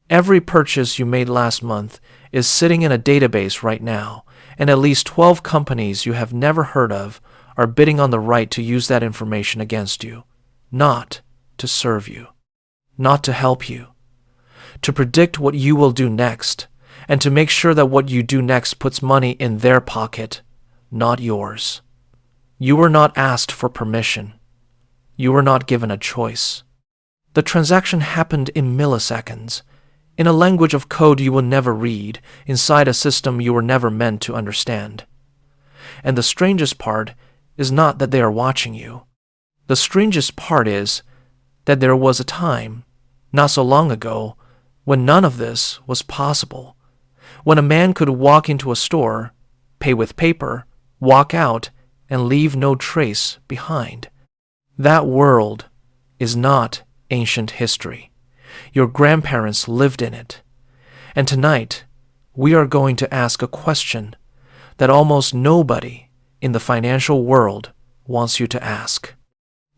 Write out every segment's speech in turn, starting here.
Every purchase you made last month is sitting in a database right now, and at least 12 companies you have never heard of are bidding on the right to use that information against you, not to serve you, not to help you, to predict what you will do next, and to make sure that what you do next puts money in their pocket, not yours. You were not asked for permission. You were not given a choice. The transaction happened in milliseconds, in a language of code you will never read, inside a system you were never meant to understand. And the strangest part is not that they are watching you. The strangest part is that there was a time, not so long ago, when none of this was possible, when a man could walk into a store, pay with paper, walk out, and leave no trace behind. That world is not ancient history. Your grandparents lived in it. And tonight, we are going to ask a question that almost nobody in the financial world wants you to ask.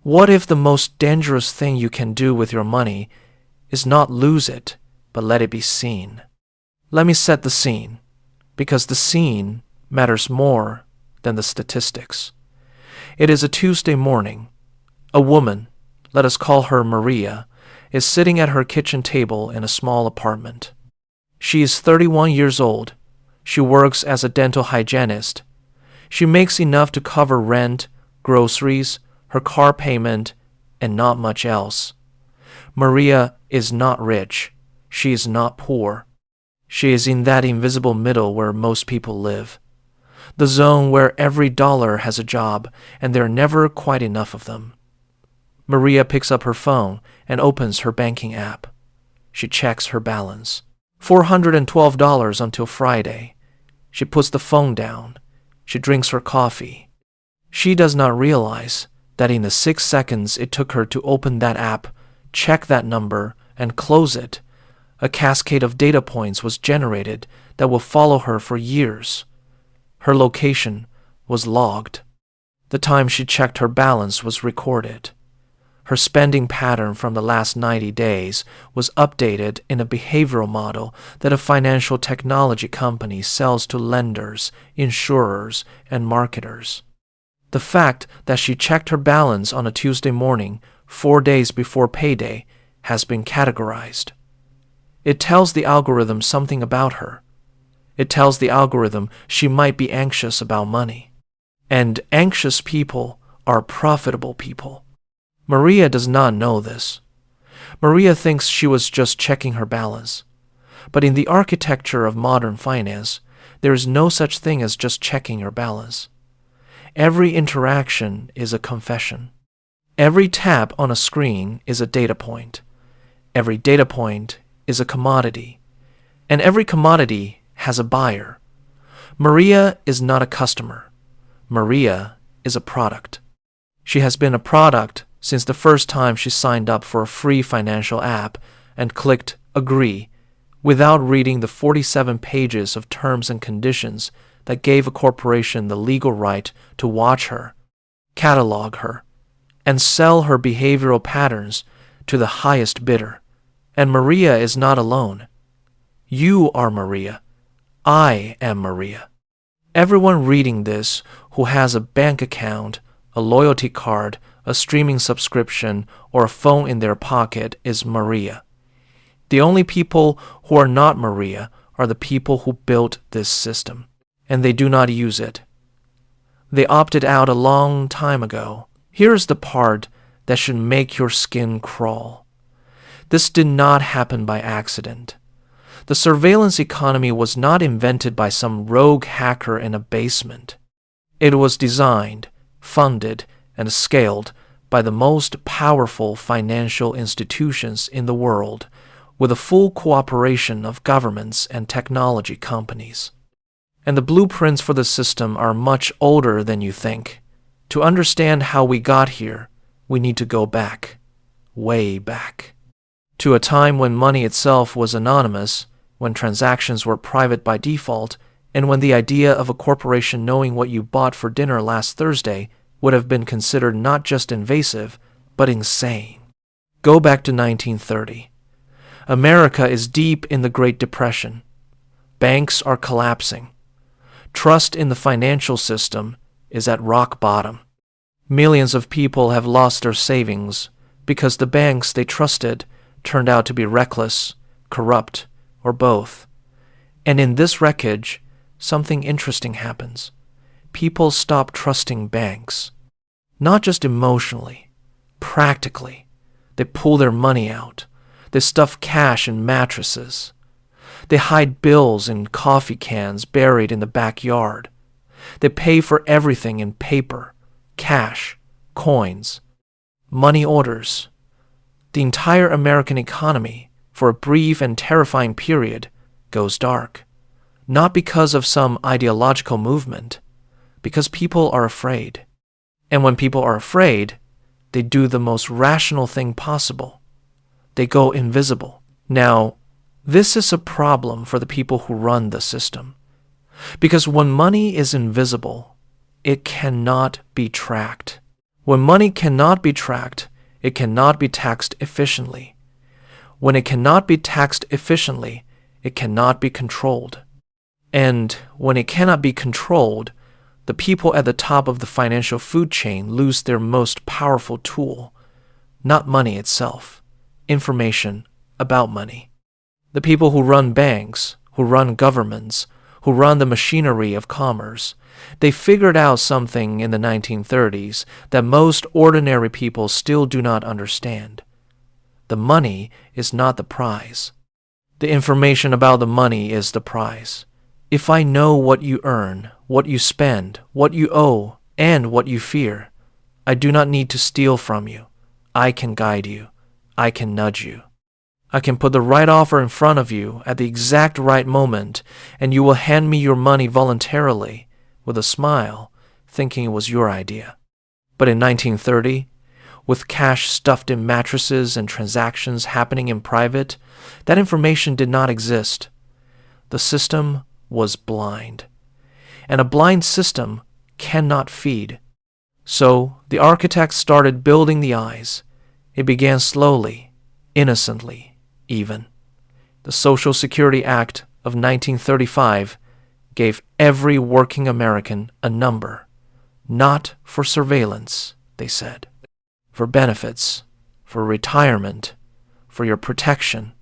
What if the most dangerous thing you can do with your money is not lose it, but let it be seen? Let me set the scene, because the scene matters more than the statistics. It is a Tuesday morning. A woman, let us call her Maria, is sitting at her kitchen table in a small apartment. She is 31 years old. She works as a dental hygienist. She makes enough to cover rent, groceries, her car payment, and not much else. Maria is not rich. She is not poor. She is in that invisible middle where most people live. The zone where every dollar has a job and there are never quite enough of them. Maria picks up her phone and opens her banking app. She checks her balance. $412 until Friday. She puts the phone down. She drinks her coffee. She does not realize that in the 6 seconds it took her to open that app, check that number, and close it, a cascade of data points was generated that will follow her for years. Her location was logged. The time she checked her balance was recorded. Her spending pattern from the last 90 days was updated in a behavioral model that a financial technology company sells to lenders, insurers, and marketers. The fact that she checked her balance on a Tuesday morning, 4 days before payday, has been categorized. It tells the algorithm something about her. It tells the algorithm she might be anxious about money. And anxious people are profitable people. Maria does not know this. Maria thinks she was just checking her balance. But in the architecture of modern finance, there is no such thing as just checking your balance. Every interaction is a confession. Every tap on a screen is a data point. Every data point is a commodity. And every commodity has a buyer. Maria is not a customer. Maria is a product. She has been a product since the first time she signed up for a free financial app and clicked agree without reading the 47 pages of terms and conditions that gave a corporation the legal right to watch her, catalog her, and sell her behavioral patterns to the highest bidder. And Maria is not alone. You are Maria. I am Maria. Everyone reading this who has a bank account, a loyalty card, a streaming subscription, or a phone in their pocket is Maria. The only people who are not Maria are the people who built this system, and they do not use it. They opted out a long time ago. Here's the part that should make your skin crawl. This did not happen by accident. The surveillance economy was not invented by some rogue hacker in a basement. It was designed, funded, and scaled by the most powerful financial institutions in the world, with the full cooperation of governments and technology companies. And the blueprints for the system are much older than you think. To understand how we got here, we need to go back, way back, to a time when money itself was anonymous, when transactions were private by default, and when the idea of a corporation knowing what you bought for dinner last Thursday would have been considered not just invasive, but insane. Go back to 1930. America is deep in the Great Depression. Banks are collapsing. Trust in the financial system is at rock bottom. Millions of people have lost their savings because the banks they trusted turned out to be reckless, corrupt, or both. And in this wreckage, something interesting happens. People stop trusting banks. Not just emotionally, practically. They pull their money out. They stuff cash in mattresses. They hide bills in coffee cans buried in the backyard. They pay for everything in paper, cash, coins, money orders. The entire American economy, for a brief and terrifying period, goes dark. Not because of some ideological movement, because people are afraid. And when people are afraid, they do the most rational thing possible. They go invisible. Now, this is a problem for the people who run the system. Because when money is invisible, it cannot be tracked. When money cannot be tracked, it cannot be taxed efficiently. When it cannot be taxed efficiently, it cannot be controlled. And when it cannot be controlled, the people at the top of the financial food chain lose their most powerful tool, not money itself, information about money. The people who run banks, who run governments, who run the machinery of commerce, they figured out something in the 1930s that most ordinary people still do not understand. The money is not the prize. The information about the money is the prize. If I know what you earn, what you spend, what you owe, and what you fear, I do not need to steal from you. I can guide you. I can nudge you. I can put the right offer in front of you at the exact right moment, and you will hand me your money voluntarily, with a smile, thinking it was your idea. But in 1930, with cash stuffed in mattresses and transactions happening in private, that information did not exist. The system was blind. And a blind system cannot feed. So the architects started building the eyes. It began slowly, innocently, even. The Social Security Act of 1935 gave every working American a number, not for surveillance, they said, for benefits, for retirement, for your protection.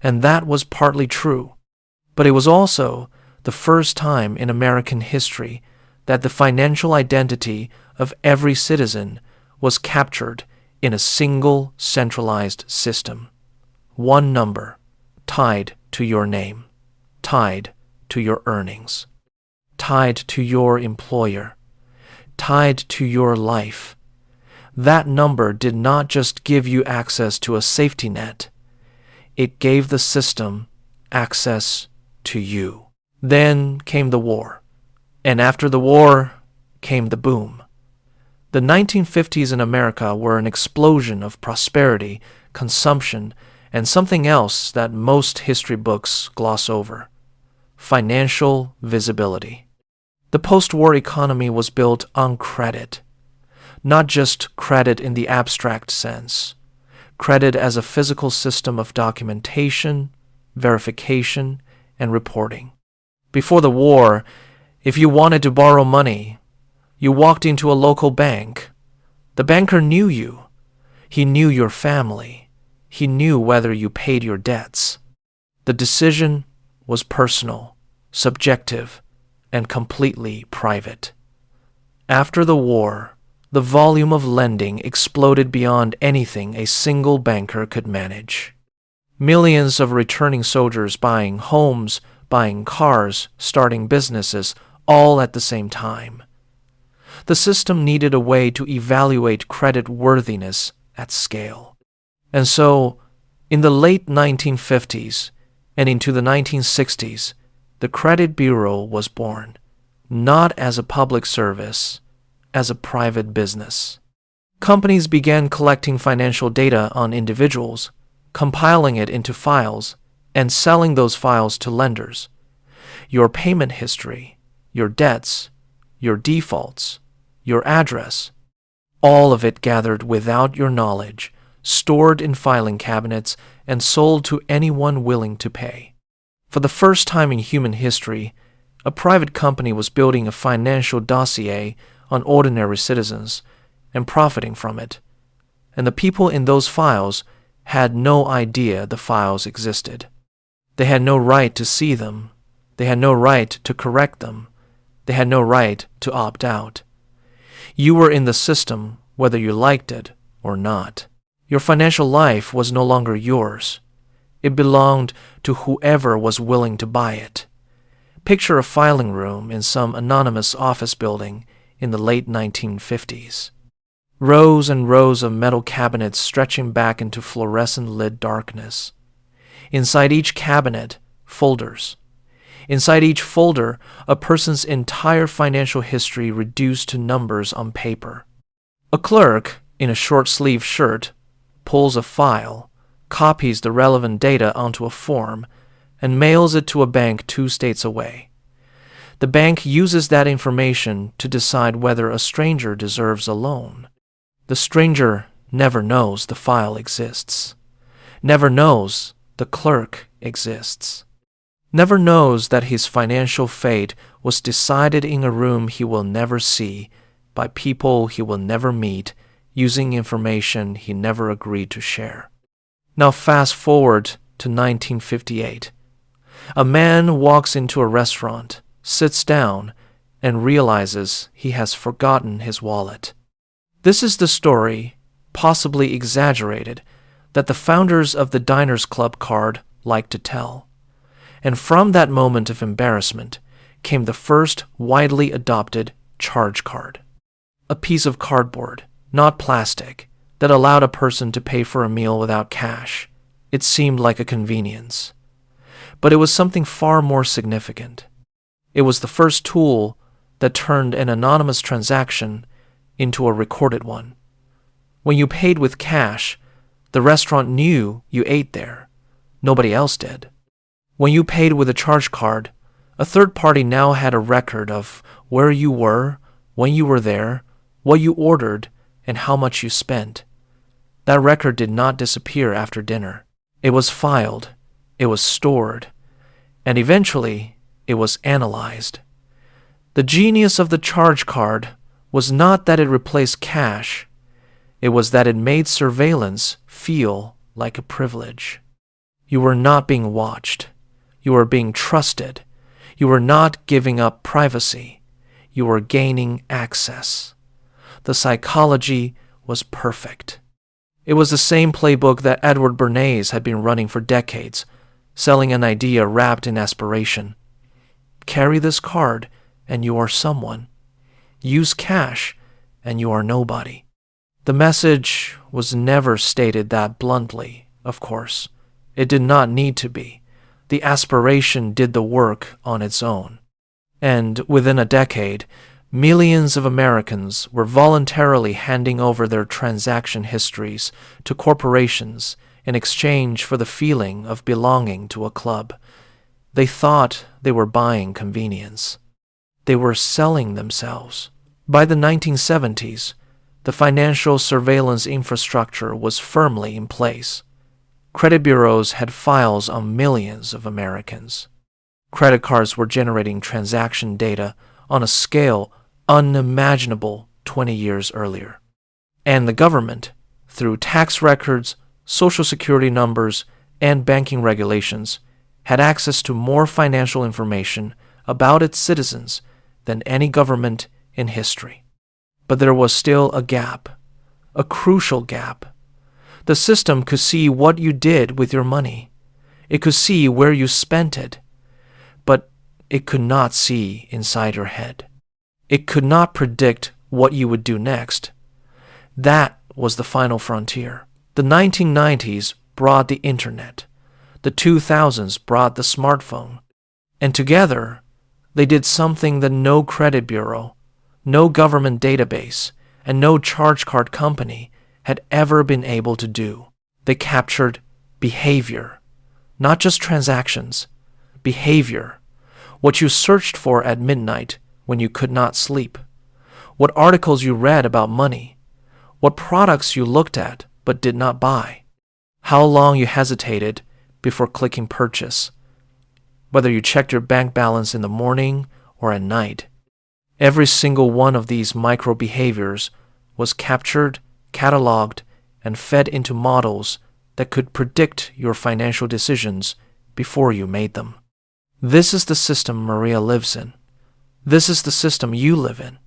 And that was partly true. But it was also the first time in American history that the financial identity of every citizen was captured in a single centralized system. One number, tied to your name, tied to your earnings, tied to your employer, tied to your life. That number did not just give you access to a safety net. It gave the system access to you. Then came the war, and after the war came the boom. The 1950s in America were an explosion of prosperity, consumption, and something else that most history books gloss over: financial visibility. The post-war economy was built on credit, not just credit in the abstract sense, credit as a physical system of documentation, verification, and reporting. Before the war, if you wanted to borrow money, you walked into a local bank. The banker knew you. He knew your family. He knew whether you paid your debts. The decision was personal, subjective, and completely private. After the war, the volume of lending exploded beyond anything a single banker could manage. Millions of returning soldiers buying homes, buying cars, starting businesses, all at the same time. The system needed a way to evaluate credit worthiness at scale. And so, in the late 1950s and into the 1960s, the credit bureau was born, not as a public service, as a private business. Companies began collecting financial data on individuals, compiling it into files, and selling those files to lenders. Your payment history, your debts, your defaults, your address, all of it gathered without your knowledge, stored in filing cabinets, and sold to anyone willing to pay. For the first time in human history, a private company was building a financial dossier on ordinary citizens and profiting from it. And the people in those files had no idea the files existed. They had no right to see them. They had no right to correct them. They had no right to opt out. You were in the system whether you liked it or not. Your financial life was no longer yours. It belonged to whoever was willing to buy it. Picture a filing room in some anonymous office building in the late 1950s. Rows and rows of metal cabinets stretching back into fluorescent-lit darkness. Inside each cabinet, folders. Inside each folder, a person's entire financial history reduced to numbers on paper. A clerk in a short-sleeved shirt pulls a file, copies the relevant data onto a form, and mails it to a bank 2 states away. The bank uses that information to decide whether a stranger deserves a loan. The stranger never knows the file exists, never knows the clerk exists, never knows that his financial fate was decided in a room he will never see by people he will never meet using information he never agreed to share. Now fast forward to 1958. A man walks into a restaurant, sits down, and realizes he has forgotten his wallet. This is the story, possibly exaggerated, that the founders of the Diners Club card like to tell. And from that moment of embarrassment came the first widely adopted charge card. A piece of cardboard, not plastic, that allowed a person to pay for a meal without cash. It seemed like a convenience. But it was something far more significant. It was the first tool that turned an anonymous transaction into a recorded one. When you paid with cash, the restaurant knew you ate there. Nobody else did. When you paid with a charge card, a third party now had a record of where you were, when you were there, what you ordered, and how much you spent. That record did not disappear after dinner. It was filed, it was stored, and eventually it was analyzed. The genius of the charge card was not that it replaced cash, it was that it made surveillance feel like a privilege. You were not being watched. You were being trusted. You were not giving up privacy. You were gaining access. The psychology was perfect. It was the same playbook that Edward Bernays had been running for decades, selling an idea wrapped in aspiration. Carry this card and you are someone. Use cash and you are nobody. The message was never stated that bluntly, of course. It did not need to be. The aspiration did the work on its own. And within a decade, millions of Americans were voluntarily handing over their transaction histories to corporations in exchange for the feeling of belonging to a club. They thought they were buying convenience. They were selling themselves. By the 1970s, the financial surveillance infrastructure was firmly in place. Credit bureaus had files on millions of Americans. Credit cards were generating transaction data on a scale unimaginable 20 years earlier. And the government, through tax records, social security numbers, and banking regulations, had access to more financial information about its citizens than any government in history. But there was still a gap, a crucial gap. The system could see what you did with your money. It could see where you spent it, but it could not see inside your head. It could not predict what you would do next. That was the final frontier. The 1990s brought the internet. The 2000s brought the smartphone. And together, they did something that no credit bureau, no government database, and no charge card company had ever been able to do. They captured behavior, not just transactions, behavior, what you searched for at midnight when you could not sleep, what articles you read about money, what products you looked at but did not buy, how long you hesitated before clicking purchase, whether you checked your bank balance in the morning or at night. Every single one of these micro behaviors was captured, cataloged, and fed into models that could predict your financial decisions before you made them. This is the system Maria lives in. This is the system you live in.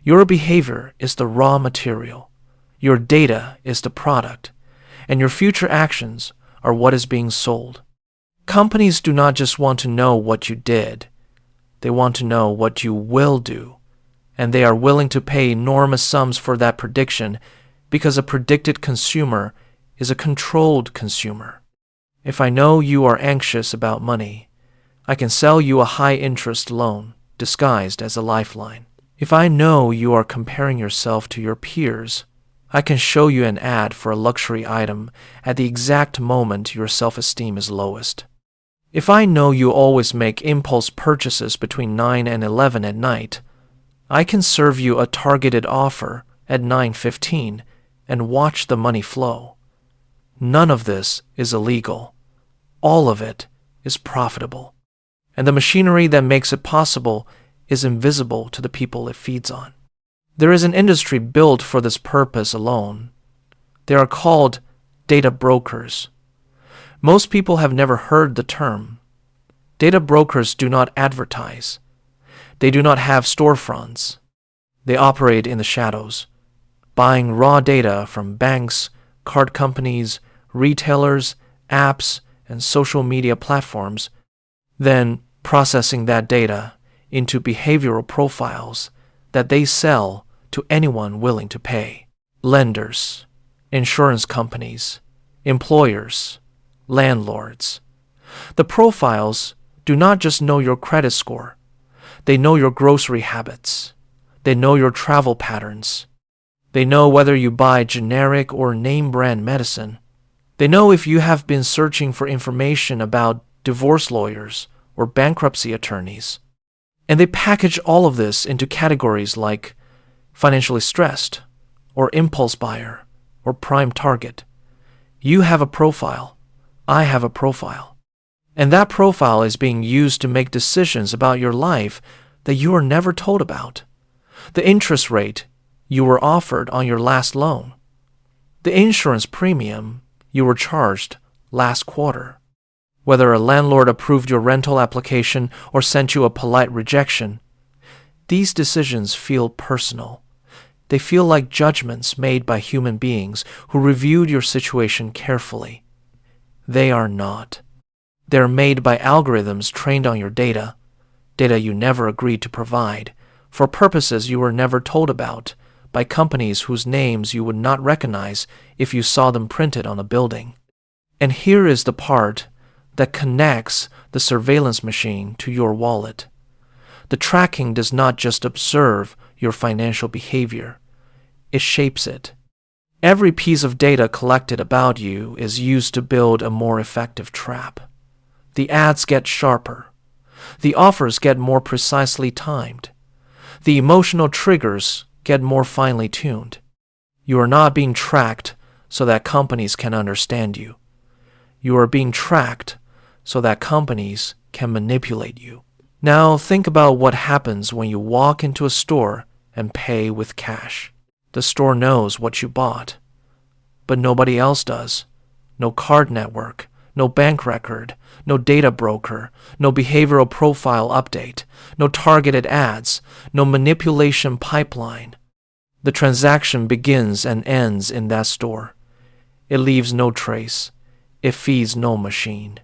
Your behavior is the raw material. Your data is the product. And your future actions are what is being sold. Companies do not just want to know what you did. They want to know what you will do. And they are willing to pay enormous sums for that prediction because a predicted consumer is a controlled consumer. If I know you are anxious about money, I can sell you a high-interest loan disguised as a lifeline. If I know you are comparing yourself to your peers, I can show you an ad for a luxury item at the exact moment your self-esteem is lowest. If I know you always make impulse purchases between 9 and 11 at night, I can serve you a targeted offer at 9:15 and watch the money flow. None of this is illegal. All of it is profitable. And the machinery that makes it possible is invisible to the people it feeds on. There is an industry built for this purpose alone. They are called data brokers. Most people have never heard the term. Data brokers do not advertise. They do not have storefronts. They operate in the shadows, buying raw data from banks, card companies, retailers, apps, and social media platforms, then processing that data into behavioral profiles that they sell to anyone willing to pay. Lenders, insurance companies, employers, landlords. The profiles do not just know your credit score. They know your grocery habits. They know your travel patterns. They know whether you buy generic or name brand medicine. They know if you have been searching for information about divorce lawyers or bankruptcy attorneys. And they package all of this into categories like financially stressed, or impulse buyer, or prime target. You have a profile. I have a profile. And that profile is being used to make decisions about your life that you are never told about. The interest rate you were offered on your last loan. The insurance premium you were charged last quarter. Whether a landlord approved your rental application or sent you a polite rejection, these decisions feel personal. They feel like judgments made by human beings who reviewed your situation carefully. They are not. They are made by algorithms trained on your data you never agreed to provide, for purposes you were never told about, by companies whose names you would not recognize if you saw them printed on a building. And here is the part that connects the surveillance machine to your wallet. The tracking does not just observe your financial behavior. It shapes it. Every piece of data collected about you is used to build a more effective trap. The ads get sharper. The offers get more precisely timed. The emotional triggers get more finely tuned. You are not being tracked so that companies can understand you. You are being tracked so that companies can manipulate you. Now think about what happens when you walk into a store and pay with cash. The store knows what you bought, but nobody else does. No card network, no bank record, no data broker, no behavioral profile update, no targeted ads, no manipulation pipeline. The transaction begins and ends in that store. It leaves no trace. It feeds no machine.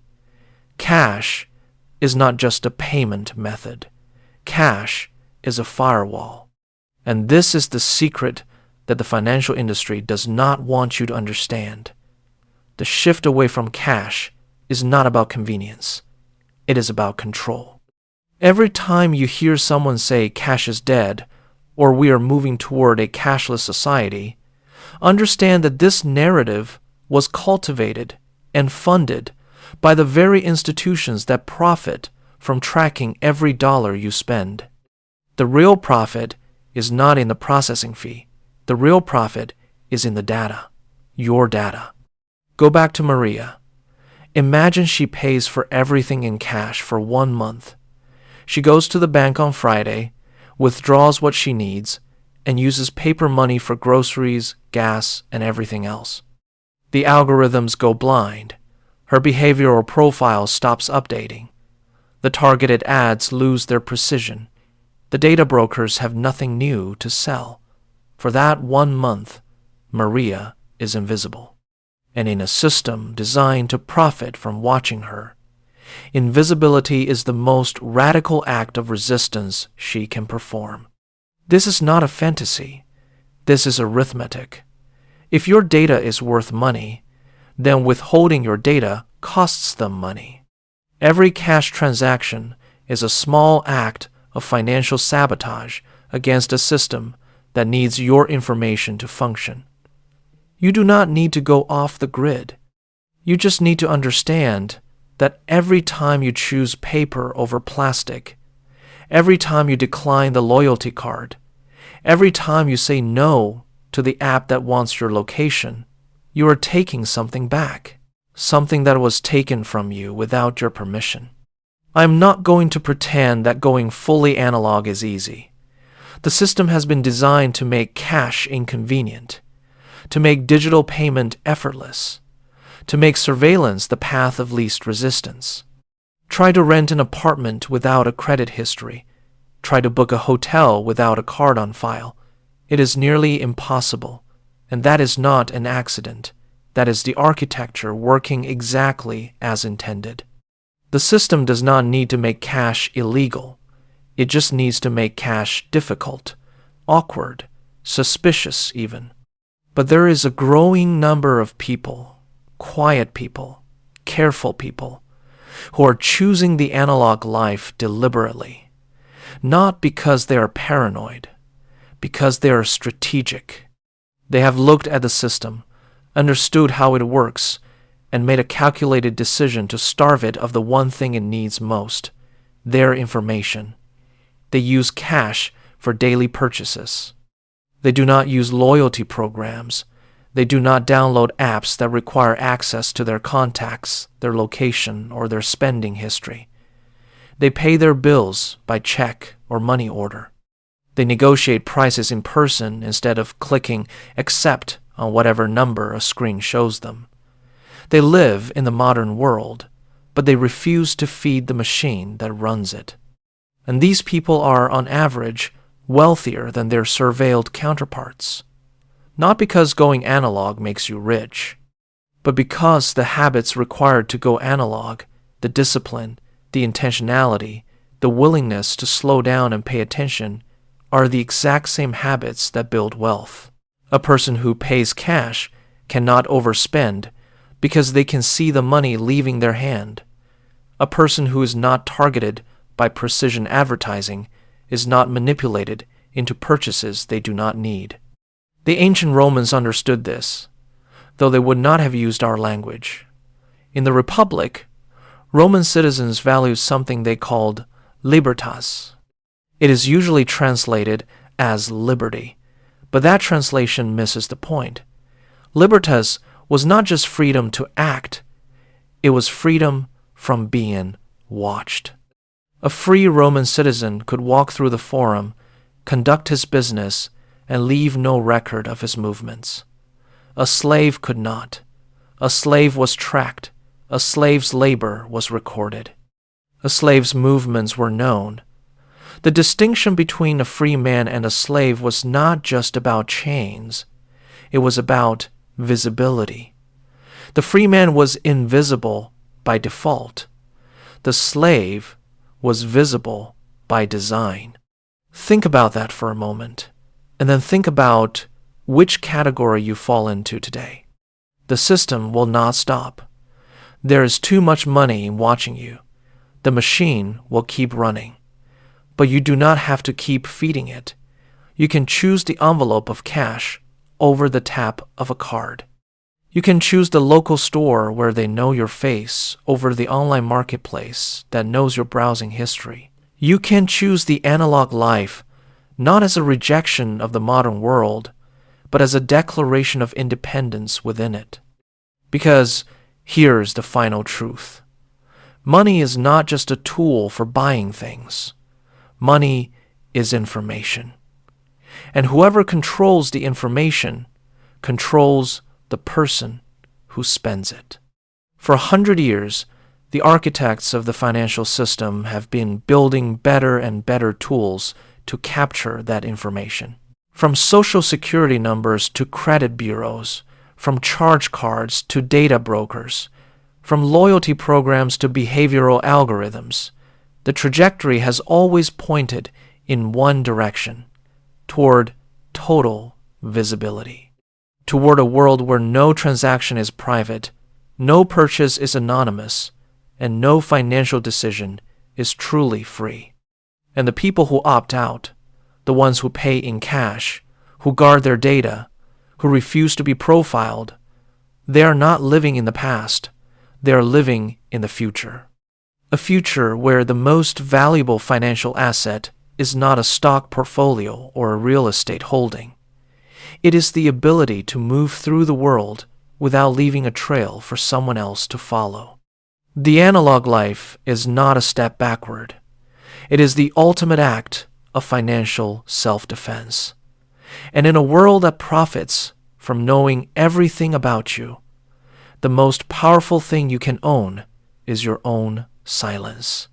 Cash is not just a payment method. Cash is a firewall. And this is the secret that the financial industry does not want you to understand. The shift away from cash is not about convenience. It is about control. Every time you hear someone say cash is dead, or we are moving toward a cashless society, understand that this narrative was cultivated and funded by the very institutions that profit from tracking every dollar you spend. The real profit is not in the processing fee. The real profit is in the data, your data. Go back to Maria. Imagine she pays for everything in cash for 1 month. She goes to the bank on Friday, withdraws what she needs, and uses paper money for groceries, gas, and everything else. The algorithms go blind. Her behavioral profile stops updating. The targeted ads lose their precision. The data brokers have nothing new to sell. For that 1 month, Maria is invisible. And in a system designed to profit from watching her, invisibility is the most radical act of resistance she can perform. This is not a fantasy. This is arithmetic. If your data is worth money, then withholding your data costs them money. Every cash transaction is a small act of financial sabotage against a system that needs your information to function. You do not need to go off the grid. You just need to understand that every time you choose paper over plastic, every time you decline the loyalty card, every time you say no to the app that wants your location, you are taking something back, something that was taken from you without your permission. I'm not going to pretend that going fully analog is easy. The system has been designed to make cash inconvenient, to make digital payment effortless, to make surveillance the path of least resistance. Try to rent an apartment without a credit history. Try to book a hotel without a card on file. It is nearly impossible, and that is not an accident. That is the architecture working exactly as intended. The system does not need to make cash illegal. It just needs to make cash difficult, awkward, suspicious even. But there is a growing number of people, quiet people, careful people, who are choosing the analog life deliberately, not because they are paranoid, because they are strategic. They have looked at the system, understood how it works, and made a calculated decision to starve it of the one thing it needs most, their information. They use cash for daily purchases. They do not use loyalty programs. They do not download apps that require access to their contacts, their location, or their spending history. They pay their bills by check or money order. They negotiate prices in person instead of clicking accept on whatever number a screen shows them. They live in the modern world, but they refuse to feed the machine that runs it. And these people are, on average, wealthier than their surveilled counterparts. Not because going analog makes you rich, but because the habits required to go analog, the discipline, the intentionality, the willingness to slow down and pay attention, are the exact same habits that build wealth. A person who pays cash cannot overspend because they can see the money leaving their hand. A person who is not targeted by precision advertising is not manipulated into purchases they do not need. The ancient Romans understood this, though they would not have used our language. In the Republic, Roman citizens valued something they called libertas. It is usually translated as liberty, but that translation misses the point. Libertas was not just freedom to act, it was freedom from being watched. A free Roman citizen could walk through the forum, conduct his business, and leave no record of his movements. A slave could not. A slave was tracked. A slave's labor was recorded. A slave's movements were known. The distinction between a free man and a slave was not just about chains. It was about visibility. The free man was invisible by default. The slave was visible by design. Think about that for a moment, and then think about which category you fall into today. The system will not stop. There is too much money watching you. The machine will keep running. But you do not have to keep feeding it. You can choose the envelope of cash over the tap of a card. You can choose the local store where they know your face over the online marketplace that knows your browsing history. You can choose the analog life not as a rejection of the modern world, but as a declaration of independence within it. Because here's the final truth. Money is not just a tool for buying things. Money is information. And whoever controls the information controls the person who spends it. For 100 years, the architects of the financial system have been building better and better tools to capture that information. From social security numbers to credit bureaus, from charge cards to data brokers, from loyalty programs to behavioral algorithms, the trajectory has always pointed in one direction, toward total visibility, toward a world where no transaction is private, no purchase is anonymous, and no financial decision is truly free. And the people who opt out, the ones who pay in cash, who guard their data, who refuse to be profiled, they are not living in the past, they are living in the future. A future where the most valuable financial asset is not a stock portfolio or a real estate holding. It is the ability to move through the world without leaving a trail for someone else to follow. The analog life is not a step backward. It is the ultimate act of financial self-defense. And in a world that profits from knowing everything about you, the most powerful thing you can own is your own silence.